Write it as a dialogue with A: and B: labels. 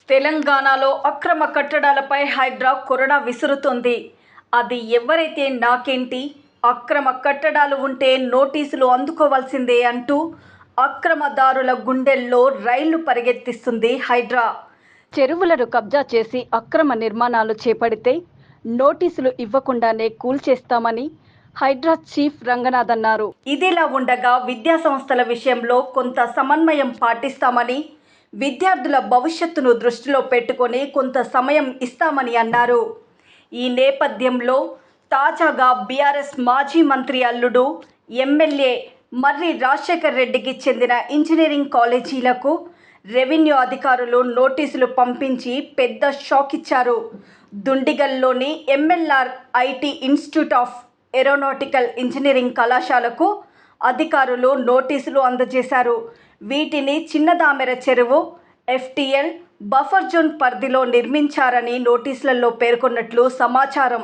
A: తెలంగాణలో అక్రమ కట్టడాలపై హైడ్రా కొరడా విసురుతోంది. అది ఎవరైతే నాకేంటి, అక్రమ కట్టడాలు ఉంటే నోటీసులు అందుకోవాల్సిందే అంటూ అక్రమదారుల గుండెల్లో రైళ్లు పరిగెత్తిస్తుంది హైడ్రా. చెరువులను కబ్జా చేసి అక్రమ నిర్మాణాలు చేపడితే నోటీసులు ఇవ్వకుండానే కూల్చేస్తామని హైడ్రా చీఫ్ రంగనాథ్ అన్నారు. ఇదిలా ఉండగా విద్యాసంస్థల విషయంలో కొంత సమన్వయం పాటిస్తామని, విద్యార్థుల భవిష్యత్తును దృష్టిలో పెట్టుకొని కొంత సమయం ఇస్తామని అన్నారు. ఈ నేపథ్యంలో తాజాగా బీఆర్ఎస్ మాజీ మంత్రి అల్లుడు, ఎమ్మెల్యే మర్రి రాజశేఖర్ రెడ్డికి చెందిన ఇంజనీరింగ్ కాలేజీలకు రెవెన్యూ అధికారులు నోటీసులు పంపించి పెద్ద షాక్ ఇచ్చారు. దుండిగల్లోని MLR IT Institute of Aeronautical Engineering కళాశాలకు అధికారులు నోటీసులు అందజేశారు. వీటిని చిన్నదామెర చెరువు, ఎఫ్టీఎల్, బఫర్ జోన్ పరిధిలో నిర్మించారని నోటీసులలో పేర్కొన్నట్లు సమాచారం.